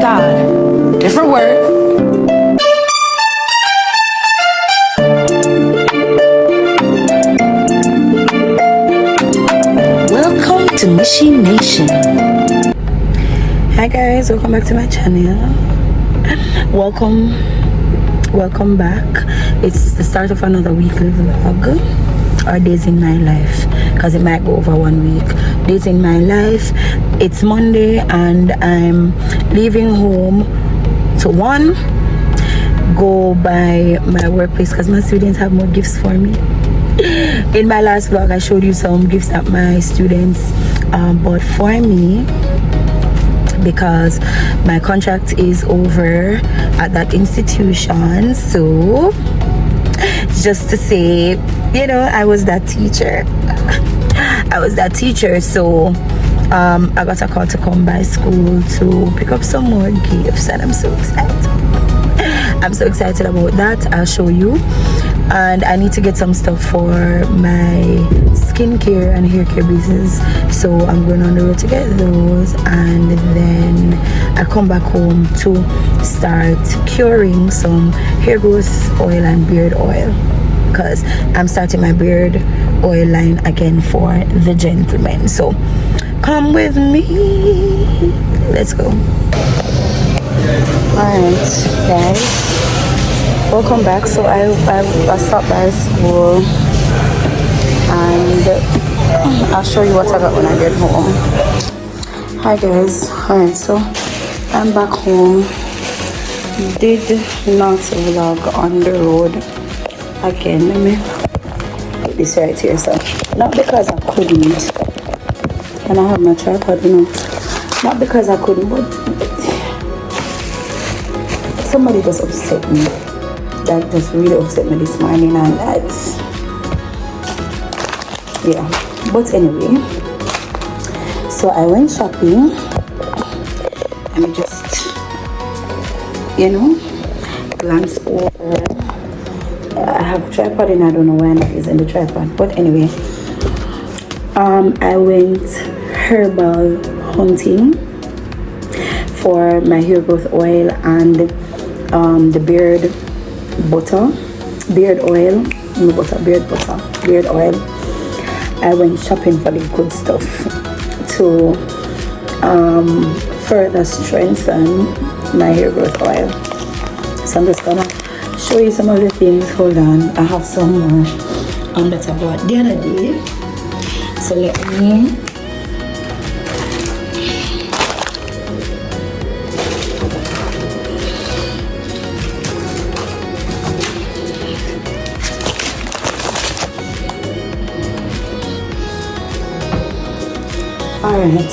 God. Different word. Welcome to Machine Nation. Hi guys, welcome back to my channel. Welcome back. It's the start of another weekly vlog, or days in my life, because it might go over 1 week. Days in my life. It's Monday and I'm leaving home to go by my workplace because my students have more gifts for me. In my last vlog I showed you some gifts that my students bought for me, because my contract is over at that institution. So just to say, you know, I was that teacher. So I got a call to come by school to pick up some more gifts, and I'm so excited. I'm so excited about that. I'll show you. And I need to get some stuff for my skincare and hair care business, so I'm going on the road to get those, and then I come back home to start curing some hair growth oil and beard oil, because I'm starting my beard oil line again for the gentlemen. So come with me, let's go. Alright guys, welcome back. So I stopped by school and I'll show you what I got when I get home. Hi guys. Alright, so I'm back home. Did not vlog on the road again. Let me put this right here. So not because I couldn't, and I have my tripod, you know, not because I couldn't, but somebody just upset me. That just really upset me this morning, and that's, yeah. But anyway, so I went shopping. Let me just, you know, glance over. I have a tripod and I don't know why I'm not using the tripod, but anyway, I went herbal hunting for my hair growth oil and the beard oil. I went shopping for the good stuff to further strengthen my hair growth oil. So I'm just gonna show you some of the things. Hold on, I have some more that I bought the other day, so let me Alright,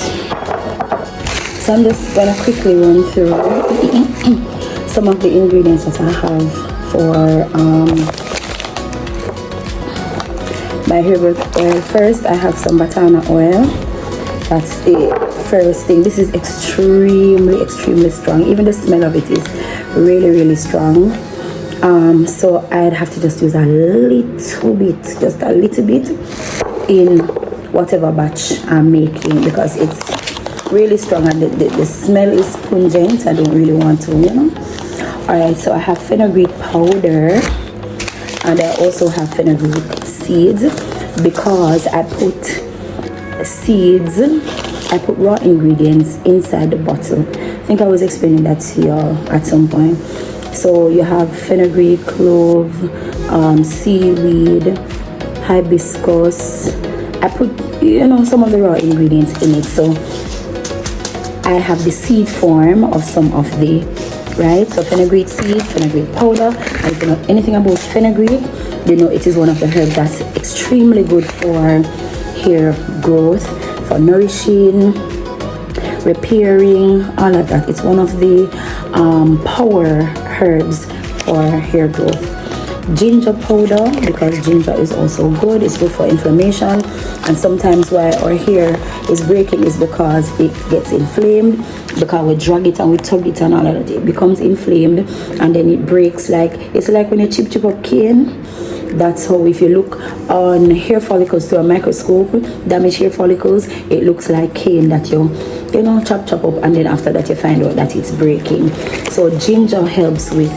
so I'm just gonna quickly run through some of the ingredients that I have for my hair growth oil. First, I have some batana oil. That's the first thing. This is extremely strong. Even the smell of it is really strong. So I'd have to just use a little bit in whatever batch I'm making, because it's really strong and the smell is pungent. I don't really want to, you know. Alright, so I have fenugreek powder, and I also have fenugreek seeds, because I put raw ingredients inside the bottle. I think I was explaining that to y'all at some point. So you have fenugreek, clove, seaweed, hibiscus. I put, you know, some of the raw ingredients in it. So I have the seed form of some of the, right? So fenugreek seed, fenugreek powder. And if you know anything about fenugreek, you know it is one of the herbs that's extremely good for hair growth, for nourishing, repairing, all of that. It's one of the power herbs for hair growth. Ginger powder, because ginger is also good. It's good for inflammation, and sometimes why our hair is breaking is because it gets inflamed, because we drag it and we tug it and all of that. It becomes inflamed and then it breaks. Like it's like when you chip up cane. That's how, if you look on hair follicles through a microscope, damaged hair follicles, it looks like cane that you you know, chop up, and then after that you find out that it's breaking. So ginger helps with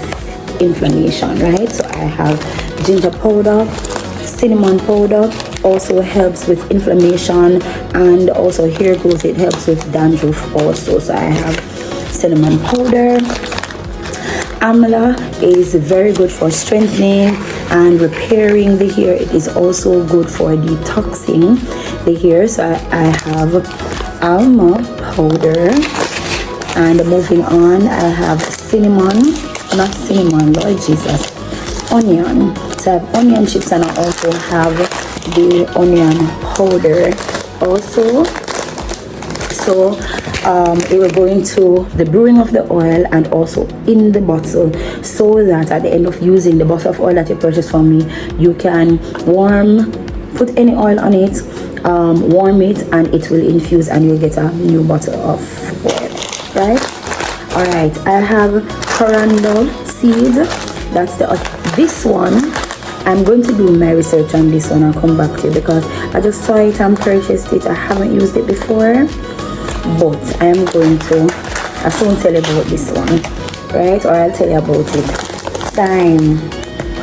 inflammation, right? So I have ginger powder, cinnamon powder, also helps with inflammation, and also hair growth. It helps with dandruff also. So I have cinnamon powder. Amla is very good for strengthening and repairing the hair. It is also good for detoxing the hair. So I have alma powder. And moving on, I have cinnamon, not cinnamon, Lord Jesus, onion. So I have onion chips, and I also have the onion powder also. So it will go into the brewing of the oil and also in the bottle, so that at the end of using the bottle of oil that you purchased from me, you can put any oil on it, warm it, and it will infuse, and you'll get a new bottle of oil, right? All right, I have coriander seeds. That's this one. I'm going to do my research on this one. I'll come back to you because I just saw it and purchased it. I haven't used it before, but I am going to. I won't tell you about this one, right? Or I'll tell you about it. Thyme.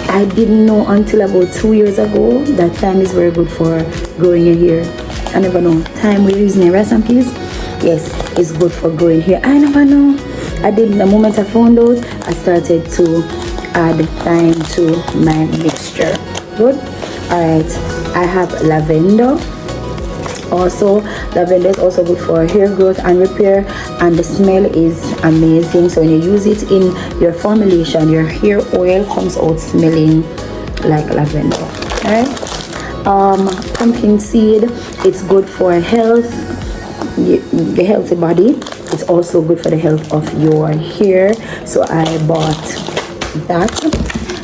I didn't know until about 2 years ago that thyme is very good for growing your hair. I never know. Thyme we're using in rice and peas, yes, it's good for growing hair. I never know. I did. The moment I found out, I started to add thyme to my mixture. Good. All right, I have lavender. Also, lavender is also good for hair growth and repair, and the smell is amazing. So when you use it in your formulation, your hair oil comes out smelling like lavender. All right. Pumpkin seed, it's good for health, the healthy body. It's also good for the health of your hair, so I bought that.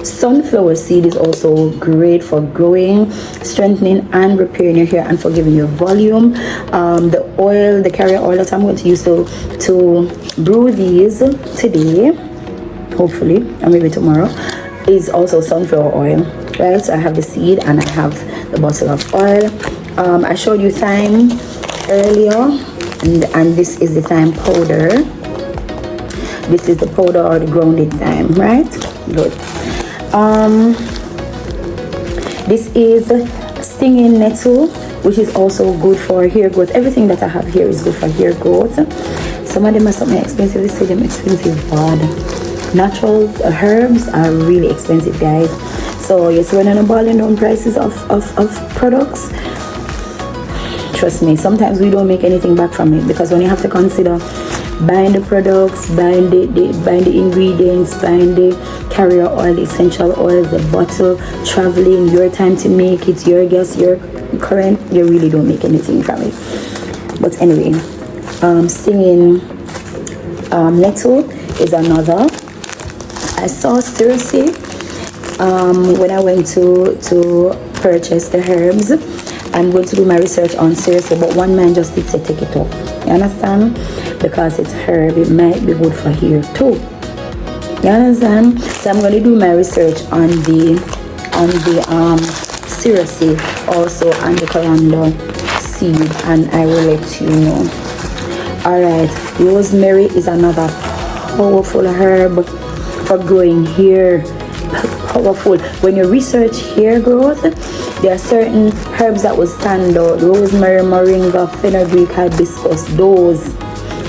Sunflower seed is also great for growing, strengthening, and repairing your hair, and for giving you volume. The oil, the carrier oil that I'm going to use to brew these today, hopefully, or maybe tomorrow, is also sunflower oil, right? So I have the seed and I have the bottle of oil. I showed you thyme earlier, and this is the thyme powder. This is the powder or the grounded thyme, right? Good. This is stinging nettle, which is also good for hair growth. Everything that I have here is good for hair growth. Some of them are something expensive. They say them expensive, but natural herbs are really expensive, guys. So yes, when I'm balling down prices of products, trust me, sometimes we don't make anything back from it, because when you have to consider buying the products, buying the ingredients, buying the carrier oil, the essential oils, the bottle, traveling, your time to make it, your gas, your current, you really don't make anything from it. But anyway, stinging nettle is another. I saw cerasee when I went to purchase the herbs. I'm going to do my research on cerasee, but one man just did say take it up. You understand? Because it's herb, it might be good for hair too. You understand? So I'm going to do my research on the cerasee, also on the coriander seed, and I will let you know. Alright, rosemary is another powerful herb for growing hair. Powerful. When you research hair growth, there are certain herbs that will stand out. Rosemary, moringa, fenugreek, hibiscus, those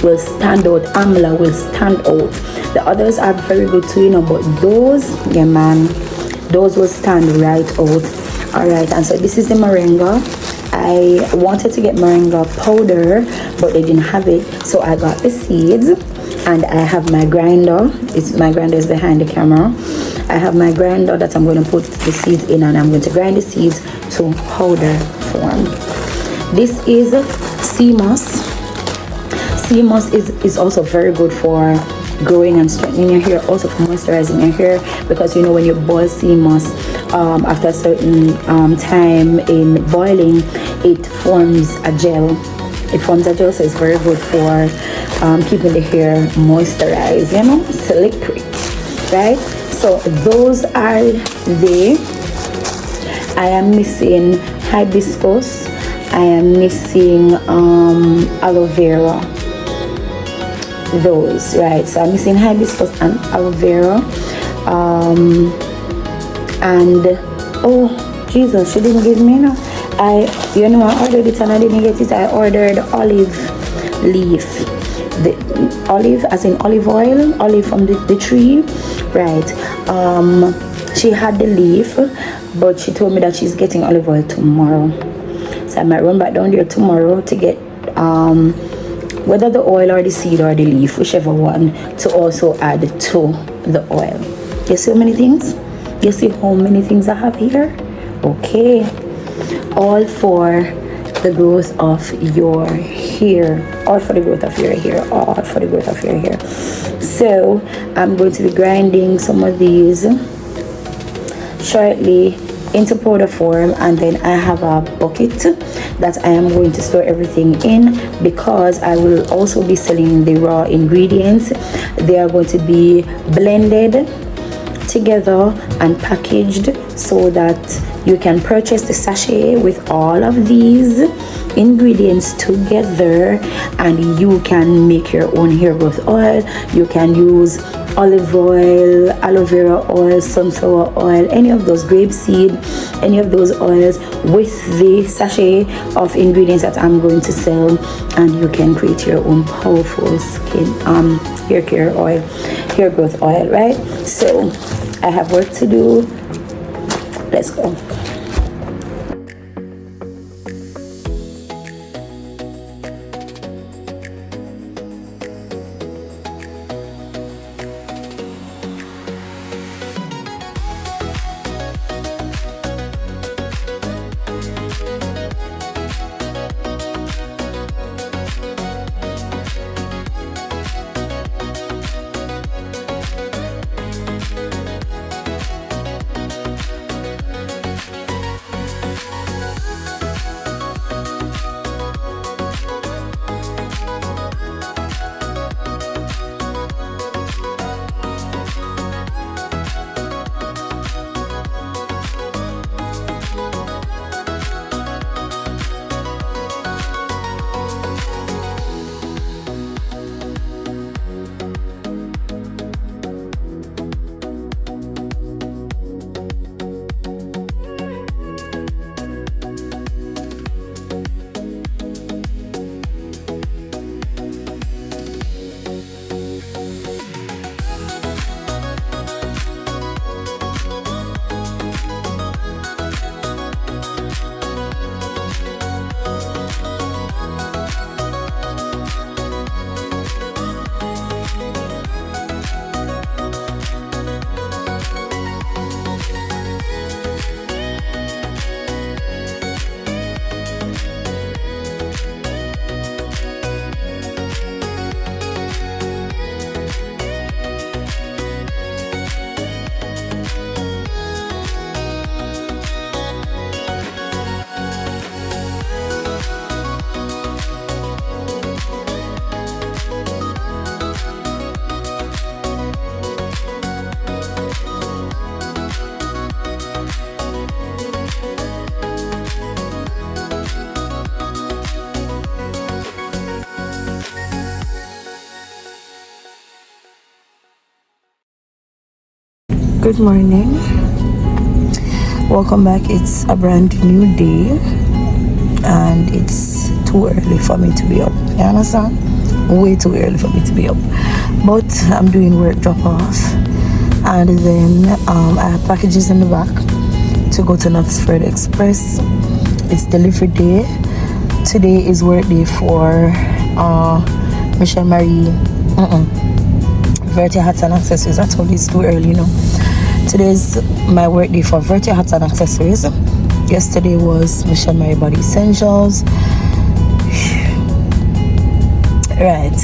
will stand out. Amla will stand out. The others are very good too, you know, but those, yeah man, those will stand right out. Alright, and so this is the moringa. I wanted to get moringa powder, but they didn't have it, so I got the seeds, and I have my grinder. My grinder is behind the camera. I have my grinder that I'm going to put the seeds in, and I'm going to grind the seeds to powder form. This is sea moss. Sea moss is also very good for growing and strengthening your hair, also for moisturizing your hair, because you know when you boil sea moss, after a certain time in boiling, it forms a gel. It forms a gel, so it's very good for keeping the hair moisturized, you know, slippery, right? So those are I am missing hibiscus, I am missing aloe vera, those, right? So I'm missing hibiscus and aloe vera. And oh Jesus, she didn't give me enough. I ordered it and I didn't get it. I ordered olive leaf, the olive as in olive oil, olive from the tree, right? She had the leaf, but she told me that she's getting olive oil tomorrow, so I might run back down there tomorrow to get whether the oil or the seed or the leaf, whichever one, to also add to the oil. You see how many things? You see how many things I have here? Okay, all for the growth of your hair, all for the growth of your hair, all for the growth of your hair. So I'm going to be grinding some of these shortly into powder form, and then I have a bucket that I am going to store everything in, because I will also be selling the raw ingredients. They are going to be blended together and packaged so that you can purchase the sachet with all of these ingredients together, and you can make your own hair growth oil. You can use olive oil, aloe vera oil, sunflower oil, any of those, grapeseed, any of those oils with the sachet of ingredients that I'm going to sell, and you can create your own powerful skin hair care oil, hair growth oil, right? So I have work to do. Let's go. Good morning, welcome back. It's a brand new day and it's too early for me to be up. You understand? Way too early for me to be up, but I'm doing work drop off, and then I have packages in the back to go to Knutsford Express. It's delivery day. Today is work day for Michelle Marie Verti Hats and Accessories. I told you it's too early, you know. Today's my work day for Verti Hats and Accessories. Yesterday was Michelle Marie Body Essentials. Right.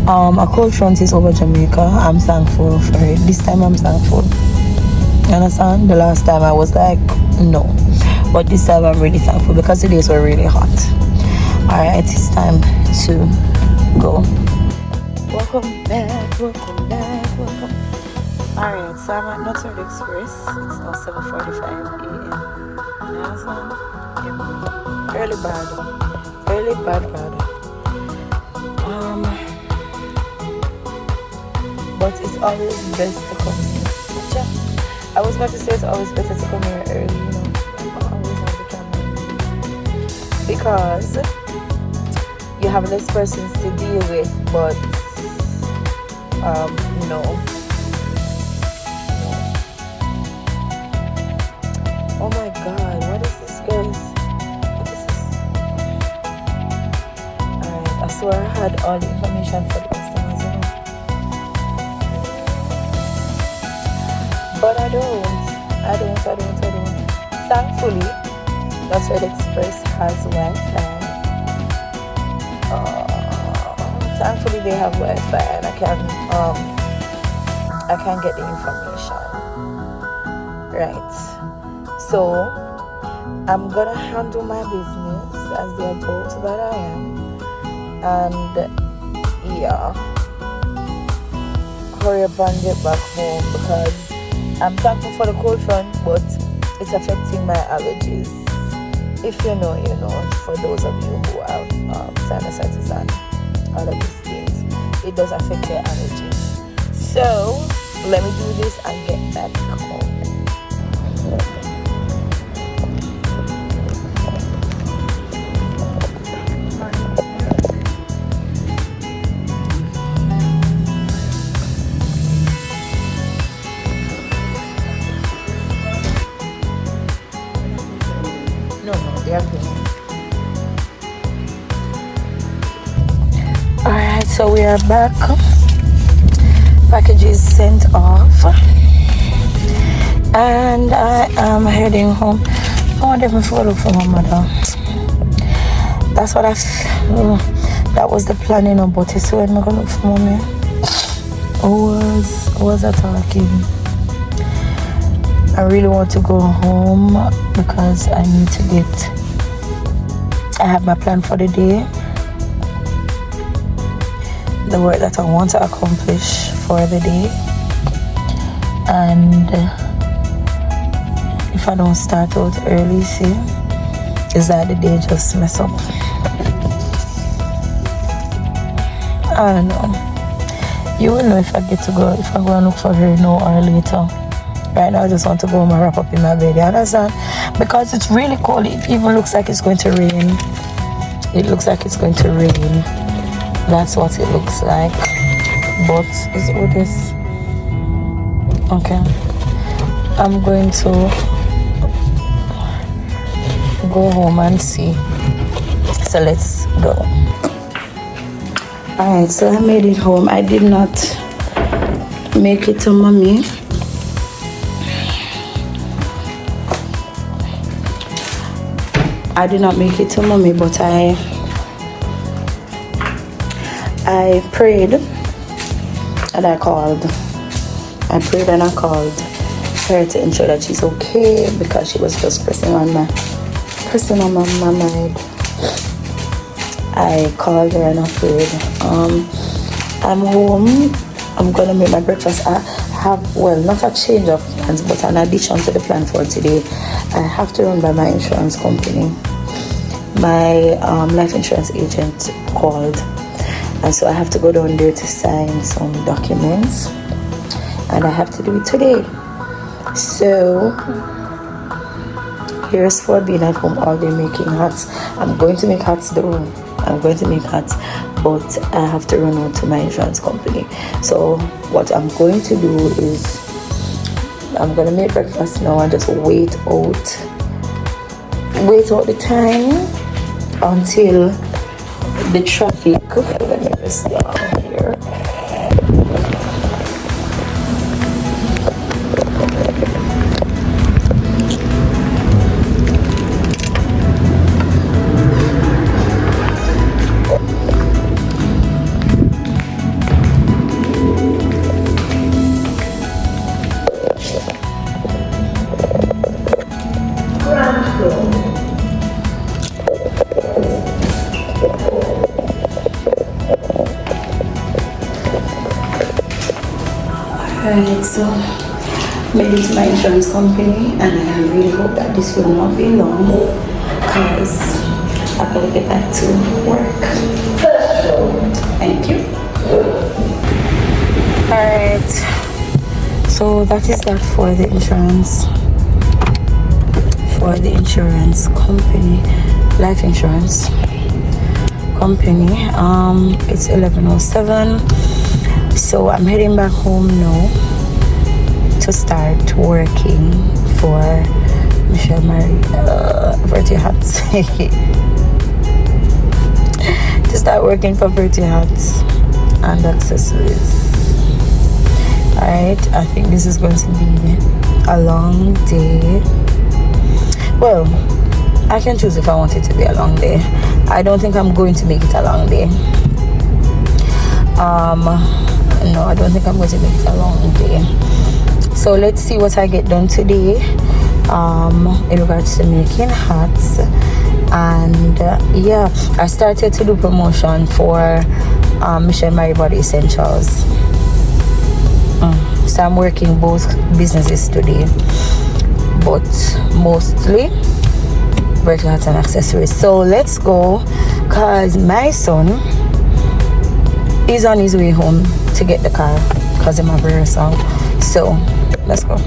A cold front is over Jamaica. I'm thankful for it. This time I'm thankful. You understand? The last time I was like, no. But this time I'm really thankful because the days were really hot. Alright, it's time to go. Welcome back, welcome back, welcome. Alright, so I'm at Knutsford Express. It's now 7:45 a.m. You understand? Yeah. Early bad. but it's always best to come here. Yeah. I was about to say it's always better to come here early, you know. I always have the camera because you have less persons to deal with, but no. Oh my god, what is this, guys? What is this? Alright, I swear I had all the information for the customers, you know. But I don't. Thankfully, that's why the Express has Wi-Fi. Thankfully they have Wi-Fi and I can get the information. Right. So I'm gonna handle my business as the adult that I am, and yeah, hurry up and get back home because I'm thankful for the cold front, but it's affecting my allergies. If you know, you know. For those of you who have sinusitis and all of these things, it does affect your allergies. So let me do this and get back home. Alright, so we are back. Package is sent off and I am heading home. I want them to look for my mother. That's what that was the plan, you know, but it's when I'm gonna look for mommy. Who was I talking? I really want to go home because I need to I have my plan for the day, the work that I want to accomplish for the day, and if I don't start out early, see, is that the day just mess up. I don't know. You will know if I get to go, if I go and look for her now or later. Right now I just want to go home and wrap up in my bed, you understand? Because it's really cold. It even looks like it's going to rain. It looks like it's going to rain. That's what it looks like. But is it this? Okay. I'm going to go home and see. So let's go. Alright, so I made it home. I did not make it to mommy. I did not make it to mommy, but I prayed and I called. I prayed and I called her to ensure that she's okay because she was just pressing on my mind. I called her and I prayed. I'm home. I'm gonna make my breakfast. I have, well, not a change of plans, but an addition to the plan for today. I have to run by my insurance company. My life insurance agent called, and so I have to go down there to sign some documents, and I have to do it today. So here's for being at home all day making hats. I'm going to make hats though. I'm going to make hats, but I have to run out to my insurance company. So what I'm going to do is I'm going to make breakfast now and just wait out the time until the traffic. Let me just down here. Alright, so made it to my insurance company, and I really hope that this will not be long because I gotta get back to work. Thank you. Alright, so that is that for the insurance company, life insurance company. It's 11:07, so I'm heading back home now to start working for Michelle Marie Virtue Hats. To start working for Virtue Hats and accessories. Alright, I think this is going to be a long day. Well, I can choose if I want it to be a long day. I don't think I'm going to make it a long day. No, I don't think I'm going to make it a long day. So let's see what I get done today in regards to making hats. And yeah, I started to do promotion for Michelle Marie Body Essentials. So I'm working both businesses today, but mostly Virtue Hats and accessories. So let's go, cause my son is on his way home to get the car cause of my rehearsal. So let's go.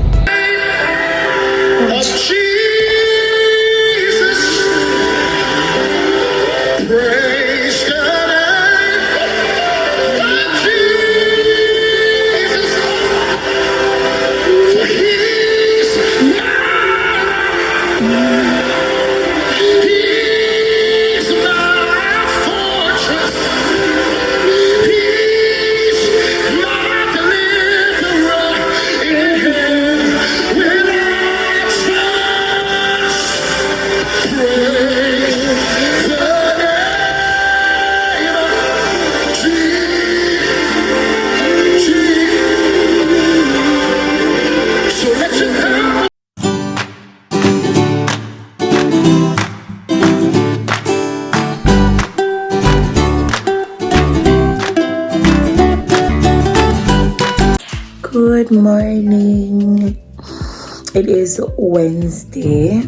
Good morning. It is Wednesday.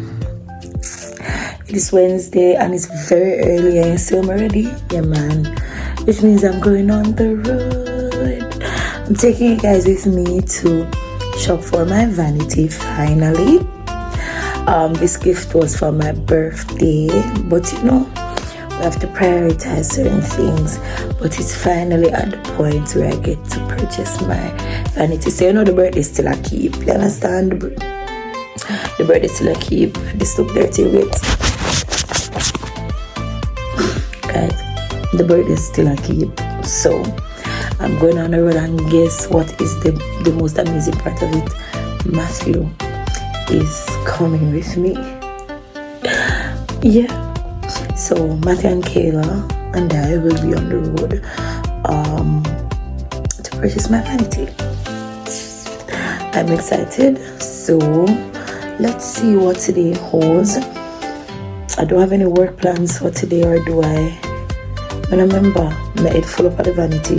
And it's very early. I see I'm already. Yeah, man. Which means I'm going on the road. I'm taking you guys with me to shop for my vanity finally. This gift was for my birthday, but you know, we have to prioritize certain things. But it's finally at the point where I get to purchase my vanity. So you know the birthday is still a keep. You understand? The birthday is still a keep. This look dirty. Wait. Guys, the birthday is still a keep. So I'm going on the road, and guess what is the most amazing part of it? Matthew is coming with me. Yeah. So Matthew and Kayla and I will be on the road to purchase my vanity. I'm excited. So let's see what today holds. I don't have any work plans for today, or do I? I remember my head full up at the vanity.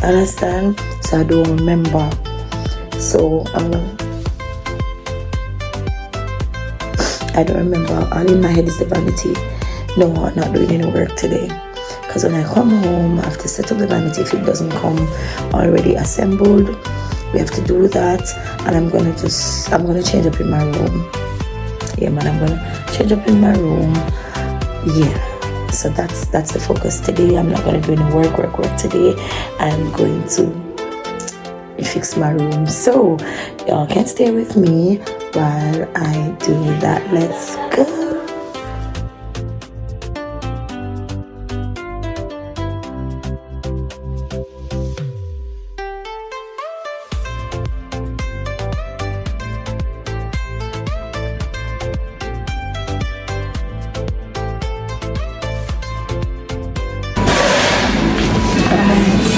Understand? So I don't remember. So I don't remember. All in my head is the vanity. No, I'm not doing any work today. Because when I come home, I have to set up the vanity. If it doesn't come already assembled, we have to do that. And I'm gonna change up in my room. Yeah, man, I'm gonna change up in my room. Yeah. So that's the focus today. I'm not gonna do any work today. I'm going to fix my room. So y'all can stay with me while I do that. Let's go.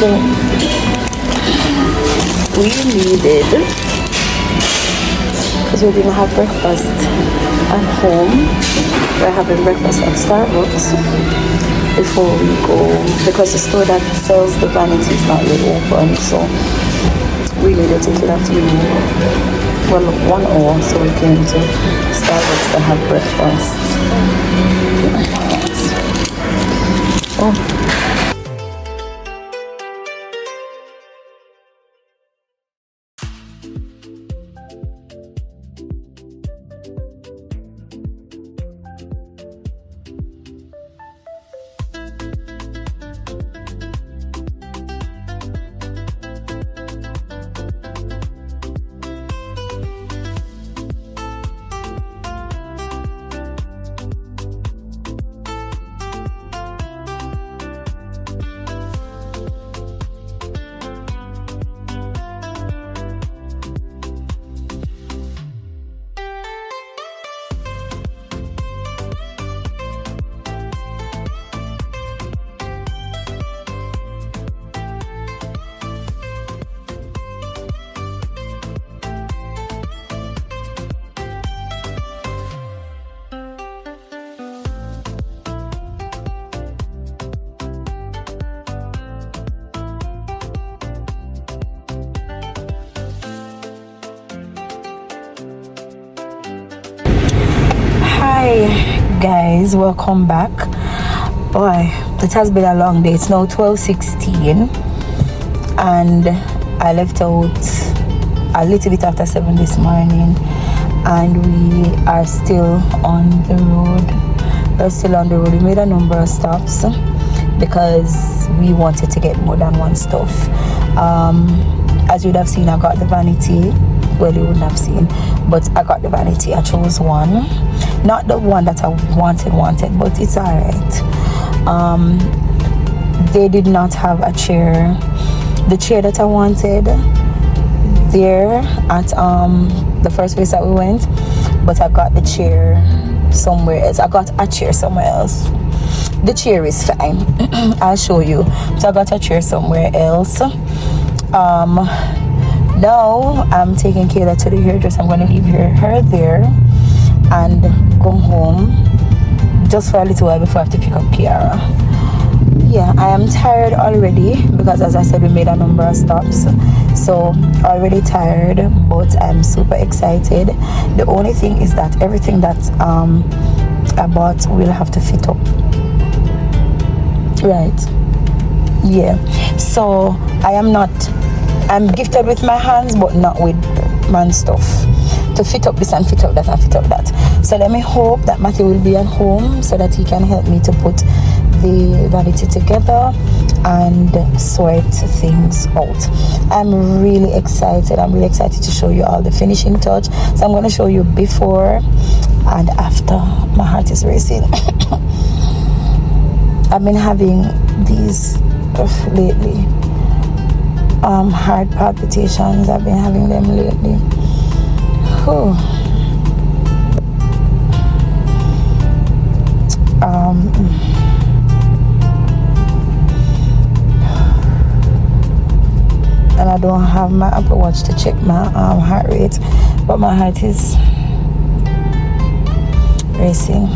So we needed, because we're going to have breakfast at home, we're having breakfast at Starbucks before we go, because the store that sells the vanity is not yet open. So we needed to get a few, 1 hour, so we came to Starbucks to have breakfast. Oh. guys, welcome back. Boy, it has been a long day. It's now 12:16 and I left out a little bit after 7 this morning, and we are still on the road. We made a number of stops because we wanted to get more than one stuff. As you would have seen, I got the vanity. Well, you wouldn't have seen, but I got the vanity. I chose one, not the one that I wanted, but it's alright. They did not have a chair, the chair that I wanted there at the first place that we went, but I got the chair somewhere else. I got a chair somewhere else. The chair is fine. I'll show you. So I got a chair somewhere else. Now I'm taking Kayla to the hairdresser. I'm going to leave her there and go home just for a little while before I have to pick up Kiara. Yeah, I am tired already because, as I said, we made a number of stops, so already tired, but I'm super excited. The only thing is that everything that I bought will have to fit up, right? Yeah, so I'm gifted with my hands, but not with man stuff to fit up this and fit up that and fit up that. So let me hope that Matthew will be at home so that he can help me to put the vanity together and sort things out. I'm really excited. I'm really excited to show you all the finishing touch. So I'm going to show you before and after. My heart is racing. I've been having these lately. Heart palpitations. I've been having them lately. Whew. And I don't have my Apple Watch to check my heart rate, but my heart is racing.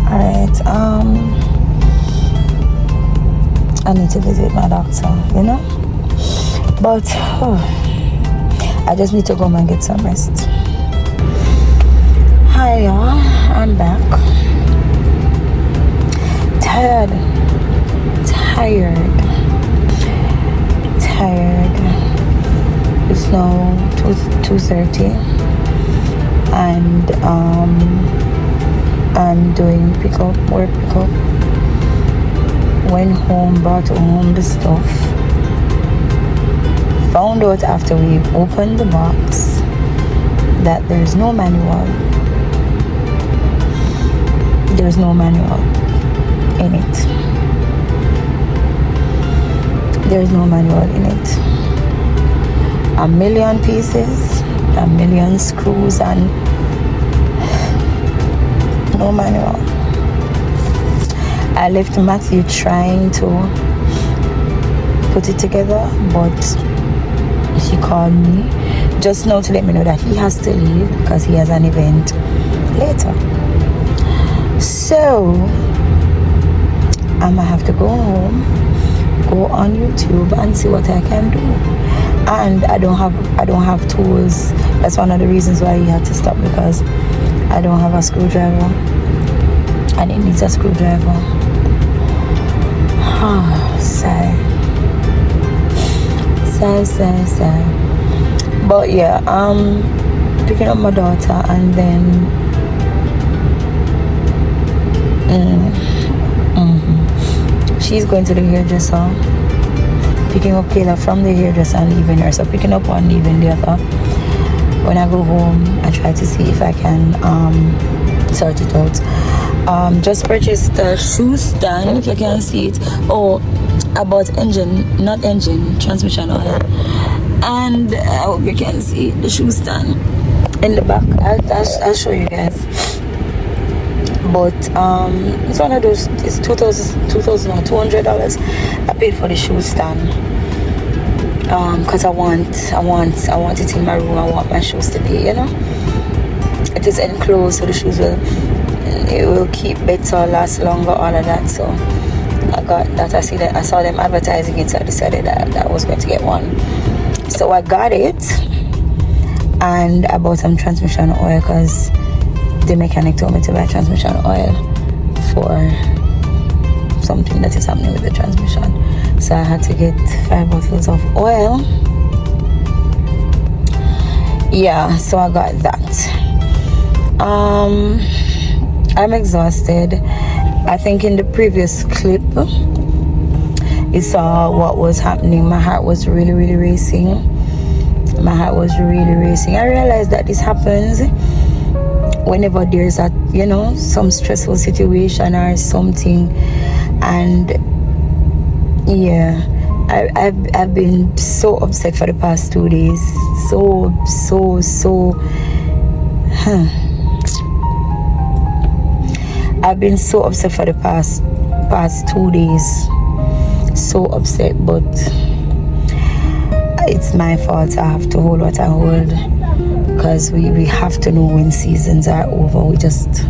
Alright, I need to visit my doctor, you know, but I just need to go home and get some rest. Hi y'all, I'm back. Tired. It's now 2:30 and I'm doing work pickup. Went home, brought home the stuff. Found out after we opened the box that there's no manual. There's no manual in it. There's no manual in it. A million pieces, a million screws, and no manual. I left Matthew trying to put it together, but he called me just now to let me know that he has to leave because he has an event later. So I'm gonna have to go home, go on YouTube and see what I can do. And I don't have tools. That's one of the reasons why he had to stop, because I don't have a screwdriver and it needs a screwdriver. Sigh. But yeah, picking up my daughter and then she's going to the hairdresser, picking up Kayla from the hairdresser and leaving her. So picking up one, leaving the other. When I go home, I try to see if I can sort it out. Just purchased a shoe stand, if you can see it. Oh, I bought transmission oil, and I hope you can see the shoe stand in the back. I'll show you guys. But it's one of those. It's $2,200. I paid for the shoe stand because I want it in my room. I want my shoes to be, you know, it is enclosed, so the shoes will keep better, last longer, all of that. So I got that. I saw them advertising it, so I decided that I was going to get one. So I got it, and I bought some transmission oil because the mechanic told me to buy transmission oil for something that is happening with the transmission. So I had to get 5 bottles of oil. Yeah, so I got that. I'm exhausted. I think in the previous clip you saw what was happening. My heart was really racing. I realized that this happens whenever there's a, you know, some stressful situation or something. And yeah, I've been so upset for the past 2 days. So I've been so upset for the past 2 days. So upset, but it's my fault. I have to hold what I hold, because we have to know when seasons are over. We just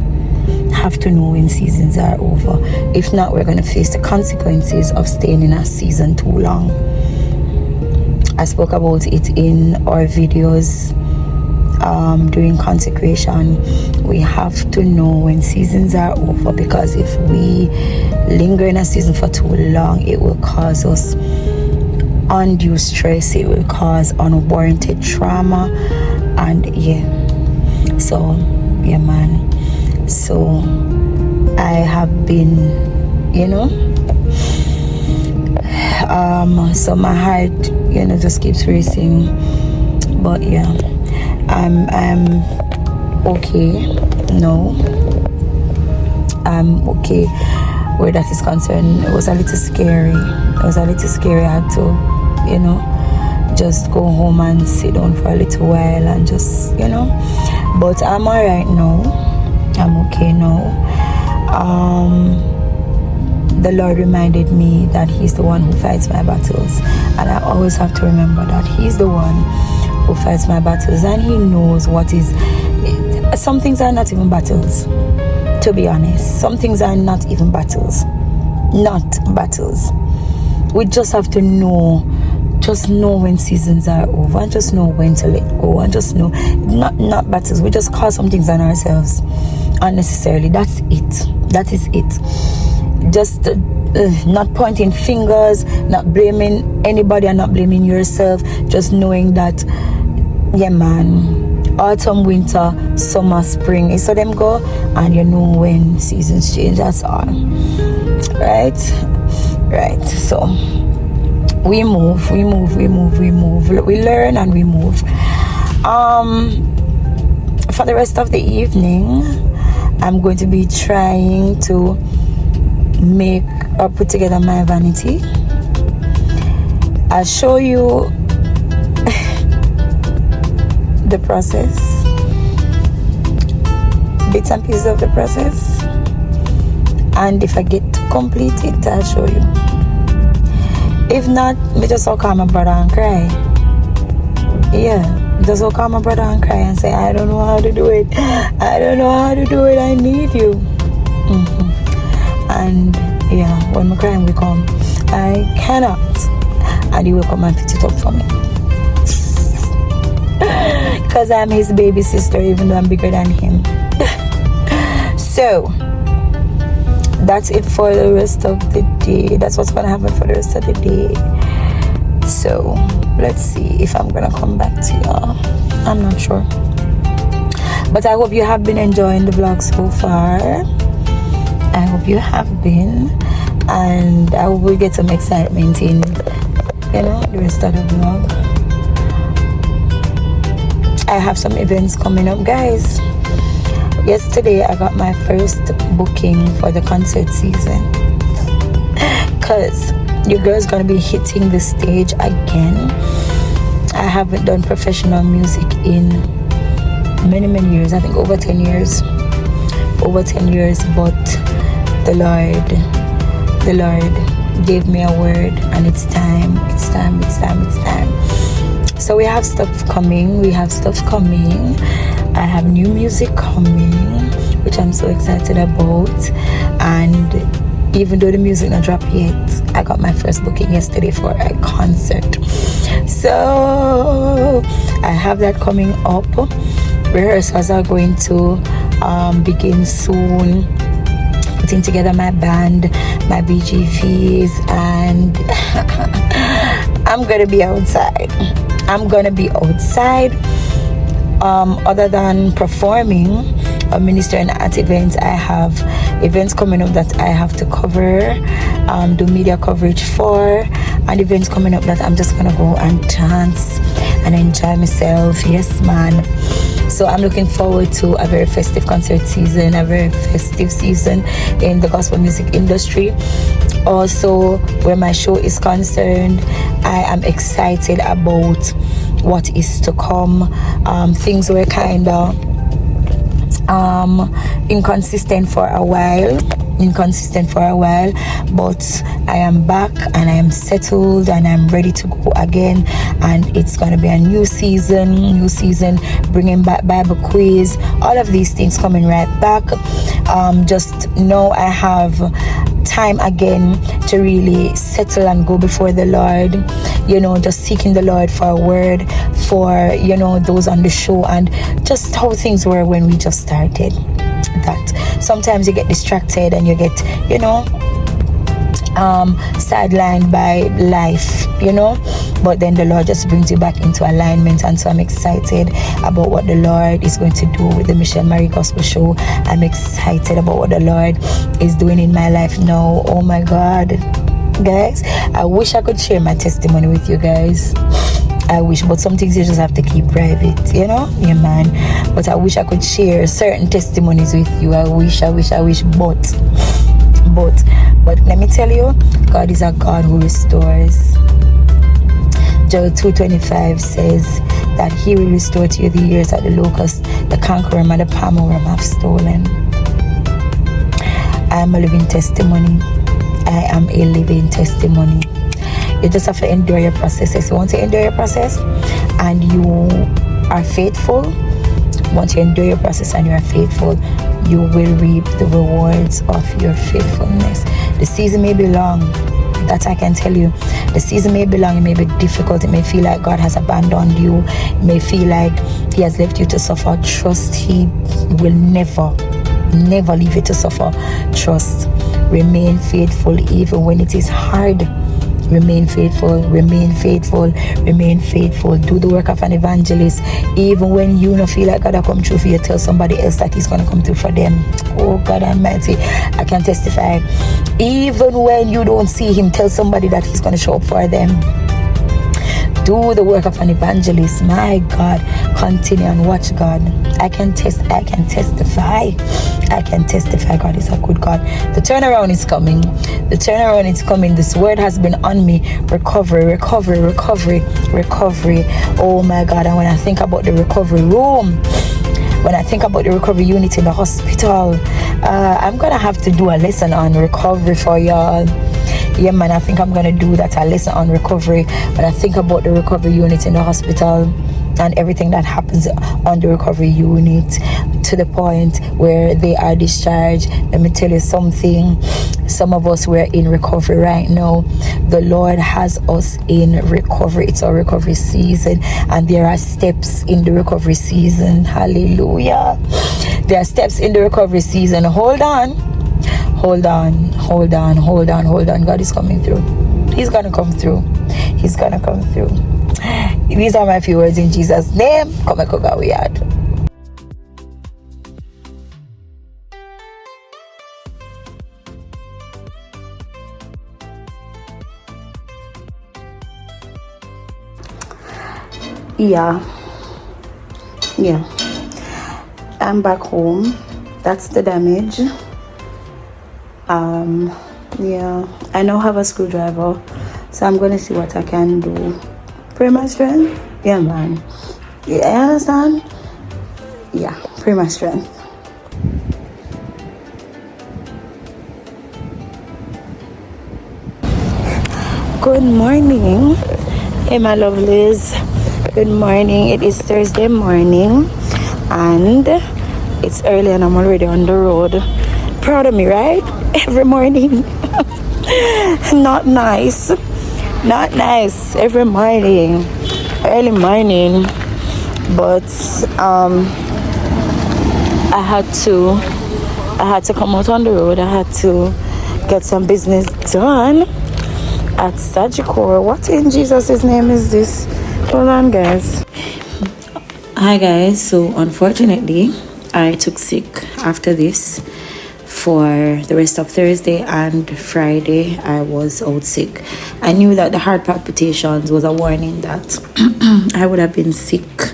have to know when seasons are over. If not, we're going to face the consequences of staying in a season too long. I spoke about it in our videos during consecration. We have to know when seasons are over, because if we linger in a season for too long, it will cause us undue stress, it will cause unwarranted trauma, and yeah, so yeah man, so I have been, you know, so my heart, you know, just keeps racing. But yeah, I'm okay. No, I'm okay where that is concerned. It was a little scary. I had to, you know, just go home and sit down for a little while and just, you know, but I'm all right now. I'm okay now. The Lord reminded me that He's the one who fights my battles, and I always have to remember that He's the one who fights my battles, and He knows what is. Some things are not even battles, to be honest. Some things are not even battles. We just have to know, just know when seasons are over, and just know when to let go, and just know, not battles. We just cause some things on ourselves unnecessarily. That's it. That is it. Just not pointing fingers, not blaming anybody, and not blaming yourself. Just knowing that, yeah man, autumn, winter, summer, spring, so them go, and you know when seasons change. That's all. Right. So we move. We learn and we move. For the rest of the evening, I'm going to be trying to make or put together my vanity. I'll show you the process, bits and pieces of the process, and if I get to complete it, I'll show you. If not, me just all call my brother and cry. Yeah, just all call my brother and cry and say, I don't know how to do it. I need you. And yeah, when my crying will come, I cannot, and he will come and fix it up for me. Because I'm his baby sister, even though I'm bigger than him. So that's it for the rest of the day. That's what's gonna happen for the rest of the day. So let's see if I'm gonna come back to y'all. I'm not sure, but I hope you have been enjoying the vlog so far. I hope you have been, and I hope we get some excitement in, you know, the rest of the vlog. I have some events coming up, guys. Yesterday I got my first booking for the concert season, because your girl's gonna be hitting the stage again. I haven't done professional music in many years. I think over 10 years, but the Lord gave me a word, and it's time. So we have stuff coming. I have new music coming, which I'm so excited about. And even though the music not dropped yet, I got my first booking yesterday for a concert. So I have that coming up. Rehearsals are going to begin soon. Putting together my band, my BGVs, and I'm gonna be outside. Other than performing or ministering at events, I have events coming up that I have to cover, do media coverage for, and events coming up that I'm just gonna go and dance and enjoy myself. Yes, man. So I'm looking forward to a very festive concert season, a very festive season in the gospel music industry. Also, where my show is concerned, I am excited about what is to come. Things were kind of inconsistent for a while, but I am back and I am settled and I'm ready to go again. And it's going to be a new season, bringing back Bible quiz, all of these things coming right back. Just know I have time again to really settle and go before the Lord, just seeking the Lord for a word for those on the show, and just how things were when we just started. That sometimes you get distracted and you get sidelined by life, but then the Lord just brings you back into alignment. And so I'm excited about what the Lord is going to do with the Michelle Marie Gospel Show. I'm excited about what the Lord is doing in my life now. Oh my God, guys, I wish I could share my testimony with you guys. I wish, but some things you just have to keep private, yeah, man. But I wish I could share certain testimonies with you. I wish, but let me tell you, God is a God who restores. Joel 2:25 says that He will restore to you the years that the locust, the cankerworm, and the palmerworm have stolen. I am a living testimony. You just have to endure your processes. Once you endure your process and you are faithful, once you endure your process and you are faithful, you will reap the rewards of your faithfulness. The season may be long, that I can tell you. The season may be long, it may be difficult, it may feel like God has abandoned you, it may feel like He has left you to suffer. Trust, He will never leave you to suffer. Trust, remain faithful even when it is hard. Remain faithful. Do the work of an evangelist. Even when you don't feel like God will come through for you, tell somebody else that He's going to come through for them. Oh God Almighty, I can testify. Even when you don't see Him, tell somebody that He's going to show up for them. Do the work of an evangelist. My God, continue and watch God. I can testify. God is a good God. The turnaround is coming. This word has been on me. Recovery. Oh my God. And when I think about the recovery room, when I think about the recovery unit in the hospital, I'm gonna have to do a lesson on recovery for y'all. Yeah, man, I think I'm gonna do that, a lesson on recovery. When I think about the recovery unit in the hospital and everything that happens on the recovery unit to the point where they are discharged, let me tell you something. Some of us, we're in recovery right now. The Lord has us in recovery. It's our recovery season, and there are steps in the recovery season. Hallelujah. There are steps in the recovery season. Hold on. God is coming through. He's gonna come through. These are my few words in Jesus' name. Come and go we had. Yeah, I'm back home. That's the damage. I now have a screwdriver, so I'm gonna see what I can do. Pray my strength. Yeah, man. Yeah, I understand. Yeah, pray my strength. Good morning. Hey, my lovelies. Good morning. It is Thursday morning, and it's early, and I'm already on the road. Proud of me, right? Every morning. Not nice every morning, early morning, but I had to come out on the road. I had to get some business done at Sagicor. What in Jesus' name is this? Hold on, guys. Hi guys, so unfortunately I took sick after this. For the rest of Thursday and Friday, I was out sick. I knew that the heart palpitations was a warning that I would have been sick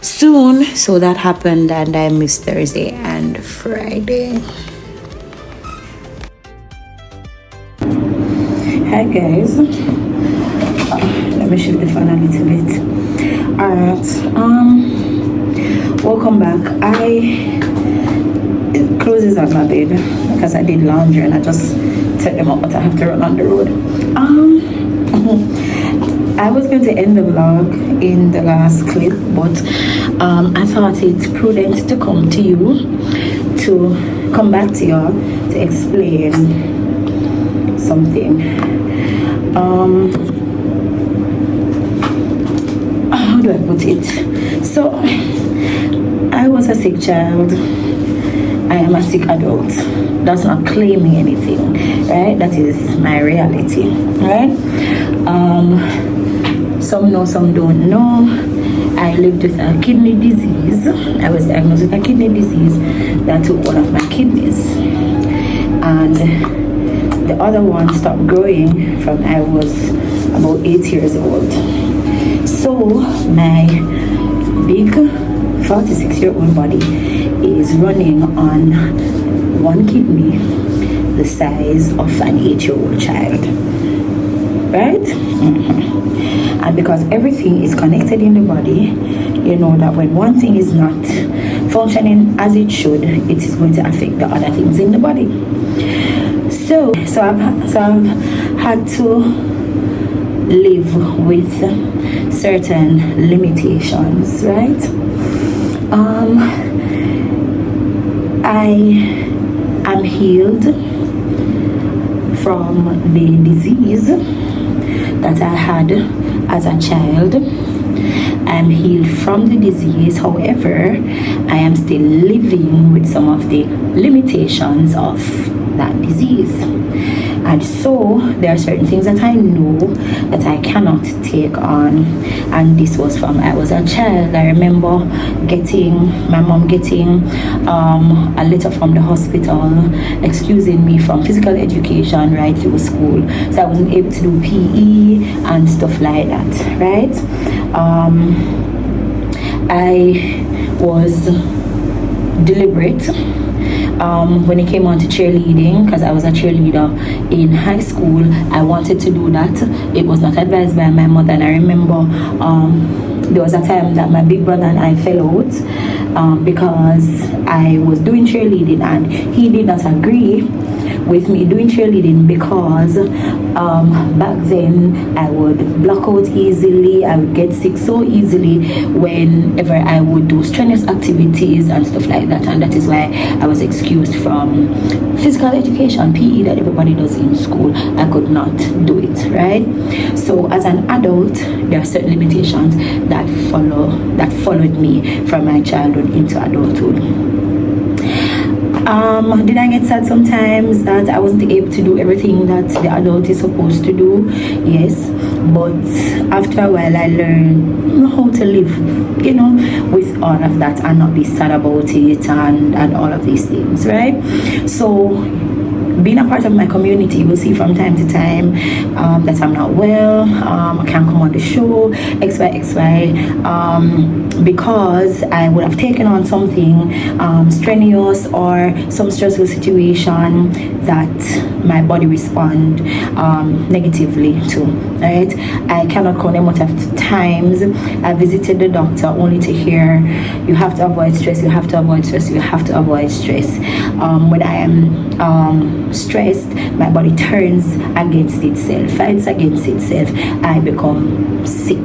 soon. So that happened and I missed Thursday and Friday. Hi guys. Let me shift the fan a little bit. Alright. Welcome back. Clothes on my bed because I did laundry and I just took them out, but I have to run on the road. I was going to end the vlog in the last clip, but I thought it's prudent to come back to you to explain something. How do I put it? So I was a sick child. I am a sick adult. That's not claiming anything, right? That is my reality, right? Some know, some don't know. I lived with a kidney disease. I was diagnosed with a kidney disease that took one of my kidneys, and the other one stopped growing from I was about 8 years old. So my big 46-year-old body is running on one kidney the size of an 8-year-old child, right? And because everything is connected in the body, you know that when one thing is not functioning as it should, it is going to affect the other things in the body. So I've had to live with certain limitations, right? I am healed from the disease that I had as a child. I am healed from the disease. However, I am still living with some of the limitations of that disease. And so there are certain things that I know that I cannot take on. And this was from I was a child. I remember my mom getting a letter from the hospital excusing me from physical education right through school. So I wasn't able to do PE and stuff like that, right? I was deliberate when it came on to cheerleading, because I was a cheerleader in high school. I wanted to do that. It was not advised by my mother, and I remember there was a time that my big brother and I fell out because I was doing cheerleading and he did not agree with me doing cheerleading because back then I would block out easily. I would get sick so easily whenever I would do strenuous activities and stuff like that, and that is why I was excused from physical education, PE, that everybody does in school. I could not do it, right? So as an adult, there are certain limitations that followed me from my childhood into adulthood. Did I get sad sometimes that I wasn't able to do everything that the adult is supposed to do? Yes, but after a while I learned how to live, with all of that and not be sad about it and all of these things, right? So being a part of my community, you will see from time to time that I'm not well, I can't come on the show, XY, because I would have taken on something strenuous or some stressful situation that my body respond negatively to, right? I cannot count the amount of times I visited the doctor only to hear, you have to avoid stress, you have to avoid stress, you have to avoid stress. When I am stressed, my body turns against itself, fights against itself. I become sick,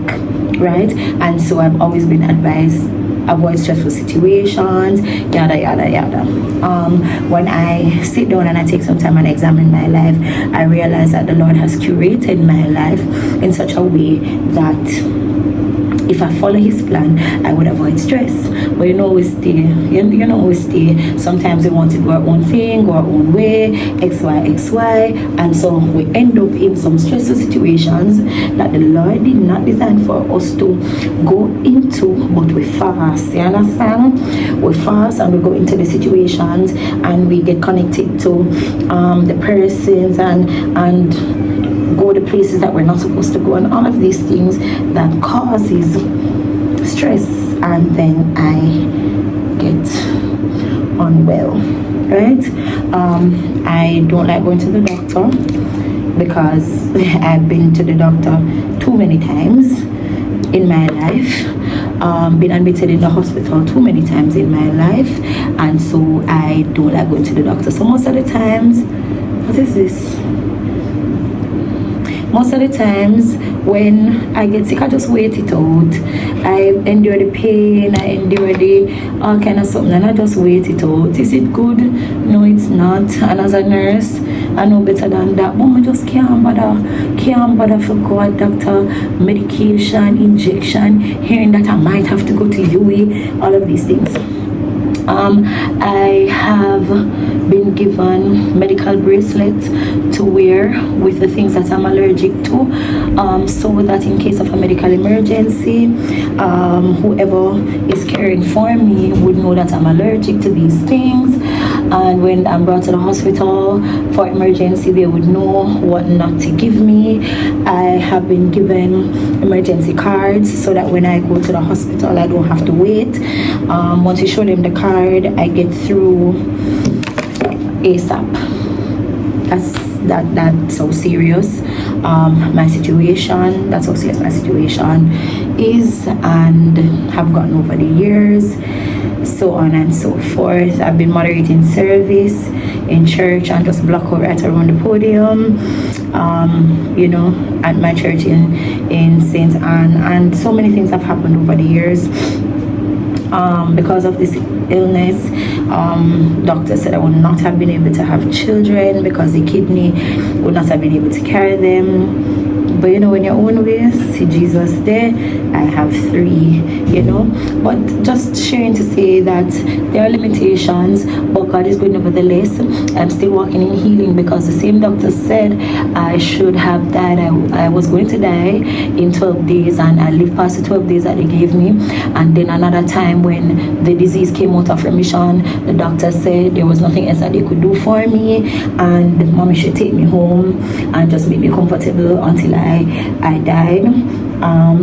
right? And so I've always been advised, avoid stressful situations, yada yada yada. When I sit down and I take some time and examine my life, I realize that the Lord has curated my life in such a way that if I follow his plan, I would avoid stress. But you know, we stay. You know, we stay. Sometimes we want to do our own thing, go our own way, XY, and so we end up in some stressful situations that the Lord did not design for us to go into. But we fast. You understand? We fast and we go into the situations and we get connected to the persons and go to places that we're not supposed to go, and all of these things that causes stress, and then I get unwell, right? I don't like going to the doctor because I've been to the doctor too many times in my life, been admitted in the hospital too many times in my life, and so I don't like going to the doctor. So most of the times, what is this? Most of the times when I get sick, I just wait it out. I endure the pain, I endure the all kind of something, and I just wait it out. Is it good? No, it's not. And as a nurse, I know better than that. But I just can't bother for go at doctor, medication, injection, hearing that I might have to go to UE, all of these things. I have been given medical bracelets to wear with the things that I'm allergic to, so that in case of a medical emergency, whoever is caring for me would know that I'm allergic to these things, and when I'm brought to the hospital for emergency, they would know what not to give me. I have been given emergency cards so that when I go to the hospital, I don't have to wait. Once you show them the card, I get through ASAP. That's so serious my situation. That's how serious my situation is, and have gotten over the years, so on and so forth. I've been moderating service in church and just block out right around the podium, you know, at my church in St. Anne, and so many things have happened over the years. Because of this illness, doctor said I would not have been able to have children because the kidney would not have been able to carry them. But you know, when you're on way, see Jesus there, I have 3, you know. But just sharing to say that there are limitations, but God is good nevertheless. I'm still walking in healing because the same doctor said I should have died. I was going to die in 12 days, and I lived past the 12 days that they gave me. And then another time when the disease came out of remission, the doctor said there was nothing else that they could do for me, and mommy should take me home and just make me comfortable until I died.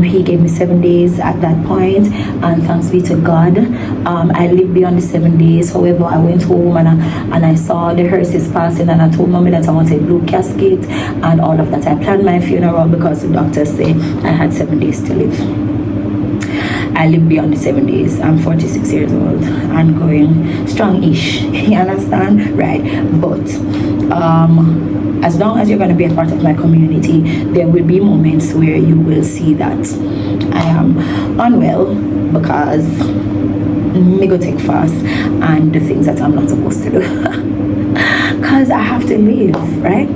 He gave me 7 days at that point, and thanks be to God, I lived beyond the 7 days. However, I went home and I saw the hearses passing, and I told mommy that I wanted blue casket and all of that. I planned my funeral because the doctor said I had 7 days to live. I live beyond the 7 days. I'm 46 years old and going strong-ish. You understand? Right. But as long as you're going to be a part of my community, there will be moments where you will see that I am unwell because me go take fast and the things that I'm not supposed to do. Because I have to live, right?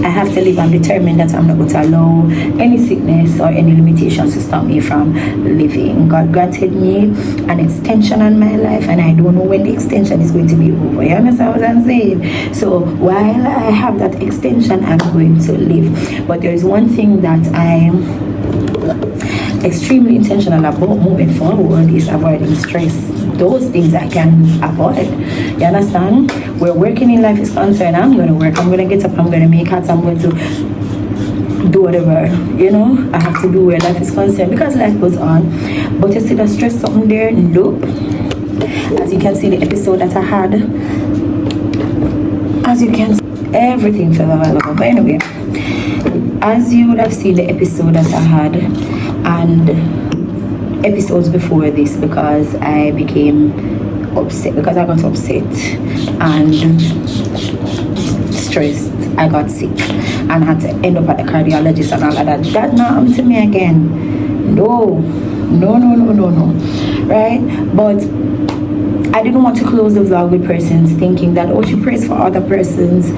I have to live. I'm determined that I'm not going to allow any sickness or any limitations to stop me from living. God granted me an extension on my life, and I don't know when the extension is going to be over. You understand what I'm saying? So while I have that extension, I'm going to live. But there is one thing that I'm extremely intentional about moving forward is avoiding stress. Those things I can avoid. You understand? Where working in life is concerned, I'm going to work. I'm going to get up. I'm going to make hats. I'm going to do whatever, you know, I have to do where life is concerned, because life goes on. But you see the stress something there? Nope. As you can see, the episode that I had, as you can see, everything fell a while ago. But anyway, as you would have seen the episode that I had and episodes before this, because I became upset, because I got upset and stressed, I got sick and had to end up at the cardiologist and all of that. That not happened to me again. No, right? But I didn't want to close the vlog with persons thinking that, oh, she prays for other persons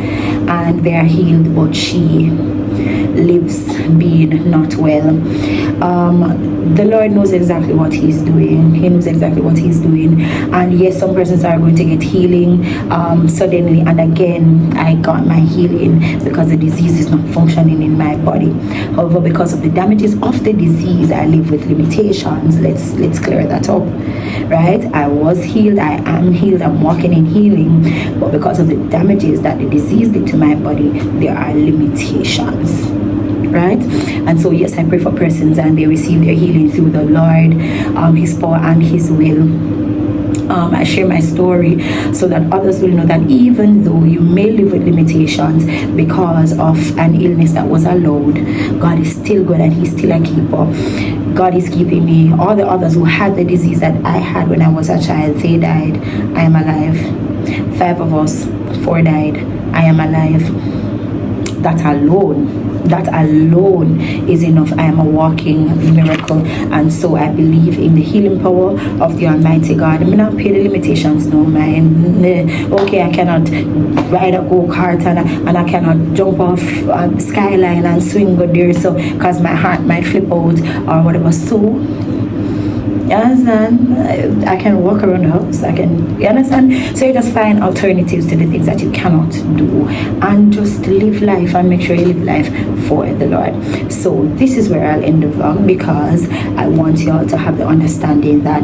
and they are healed, but she lives being not well. the Lord knows exactly what He's doing. He knows exactly what He's doing. And yes, some persons are going to get healing suddenly. And again, I got my healing because the disease is not functioning in my body. However, because of the damages of the disease, I live with limitations. Let's clear that up, right? I was healed. I am healed. I'm walking in healing. But because of the damages that the disease did to my body, there are limitations, right? And so yes, I pray for persons and they receive their healing through the Lord, His power and His will. I share my story so that others will know that even though you may live with limitations because of an illness that was allowed, God is still good and He's still a keeper. God is keeping me. All the others who had the disease that I had when I was a child, they died. I am alive. 5 of us, 4 died. I am alive. That alone is enough. I am a walking miracle. And so I believe in the healing power of the Almighty God. I'm not pay the limitations, no man. Okay, I cannot ride a go-kart and I cannot jump off skyline and swing good there, so because my heart might flip out or whatever. So you understand? I can walk around the house. You understand? So you just find alternatives to the things that you cannot do and just live life and make sure you live life for the Lord. So this is where I'll end the vlog because I want you all to have the understanding that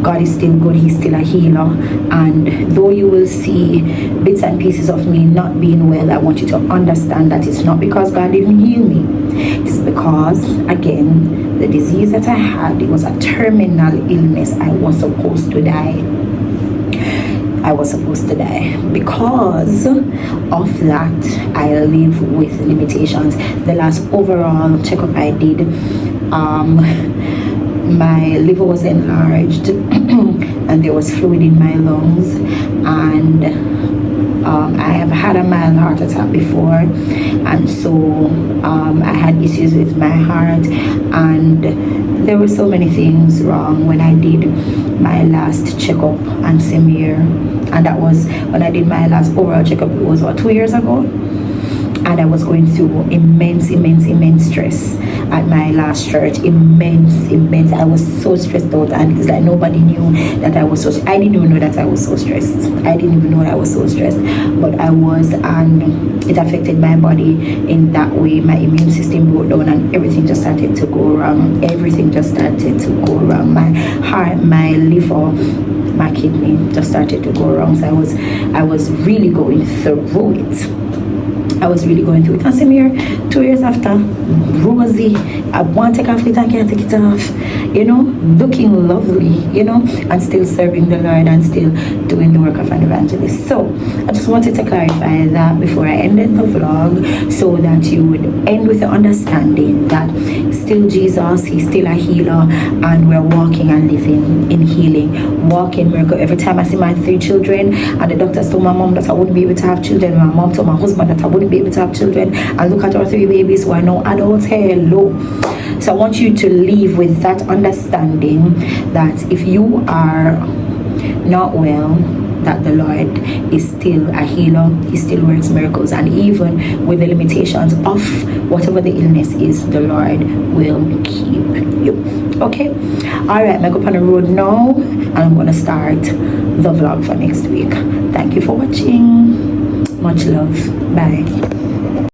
God is still good. He's still a healer. And though you will see bits and pieces of me not being well, I want you to understand that it's not because God didn't heal me. It's because, again, the disease that I had, it was a terminal illness. I was supposed to die. Because of that, I live with limitations. The last overall checkup I did, my liver was enlarged and there was fluid in my lungs, and I have had a mild heart attack before, and so I had issues with my heart, and there were so many things wrong when I did my last checkup and smear, and that was when I did my last overall checkup. It was 2 years ago, and I was going through immense stress at my last church. Immense. I was so stressed out, and it's like nobody knew that I was so I didn't even know that I was so stressed. I didn't even know that I was so stressed, but I was, and it affected my body in that way. My immune system broke down and everything just started to go wrong. My heart, my liver, my kidney just started to go wrong. So I was really going through it. And same here, 2 years after, rosy, I want to take off it, I can't take it off, looking lovely, and still serving the Lord and still doing the work of an evangelist. So I just wanted to clarify that before I ended the vlog, so that you would end with the understanding that still Jesus, He's still a healer, and we're walking and living in healing, walking miracle. Every time I see my 3 children, and the doctors told my mom that I wouldn't be able to have children, my mom told my husband that I wouldn't be able to have children, and look at our 3 babies who are now adults. Hello. So I want you to leave with that understanding that if you are not well, that the Lord is still a healer. He still works miracles, and even with the limitations of whatever the illness is, the Lord will keep you. Okay? Alright, I'm up on the road now, and I'm going to start the vlog for next week. Thank you for watching. Much love. Bye.